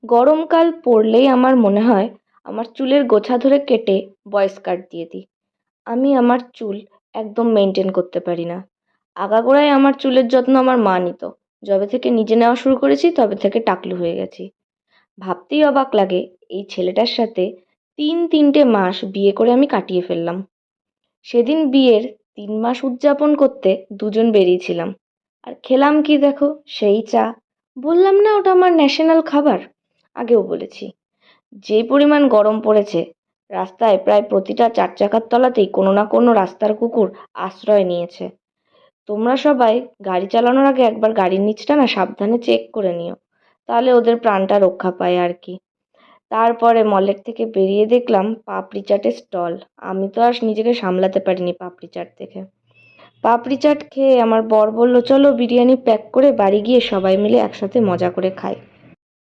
গরমকাল পড়লেই আমার মনে হয় আমার চুলের গোছা ধরে কেটে বয়েজ কাট দিয়ে দিই। আমি আমার চুল একদম মেনটেন করতে পারি না। আগাগোড়াই আমার চুলের যত্ন আমার মা নিত। যবে থেকে নিজে নেওয়া শুরু করেছি তবে থেকে টাকলু হয়ে গেছি। ভাবতেই অবাক লাগে এই ছেলেটার সাথে ৩টে মাস বিয়ে করে আমি কাটিয়ে ফেললাম। সেদিন বিয়ের ৩ মাস উদযাপন করতে দুজন বেরিয়েছিলাম। আর খেলাম কি দেখো, সেই চা। বললাম না ওটা আমার ন্যাশনাল খাবার? আগেও বলেছি। যে পরিমাণ গরম পড়েছে, রাস্তায় প্রায় প্রতিটা ৪ চাকার তলাতেই কোনো না কোনো রাস্তার কুকুর আশ্রয় নিয়েছে। তোমরা সবাই গাড়ি চালানোর আগে একবার গাড়ির নিচটা না সাবধানে চেক করে নিও, তাহলে ওদের প্রাণটা রক্ষা পায় আর কি। তারপরে মলের থেকে বেরিয়ে দেখলাম পাপড়ি চাটের স্টল। আমি তো আর নিজেকে সামলাতে পারিনি পাপড়ি চাট দেখে। পাপড়ি চাট খেয়ে আমার বর বলল, চলো বিরিয়ানি প্যাক করে বাড়ি গিয়ে সবাই মিলে একসাথে মজা করে খাই।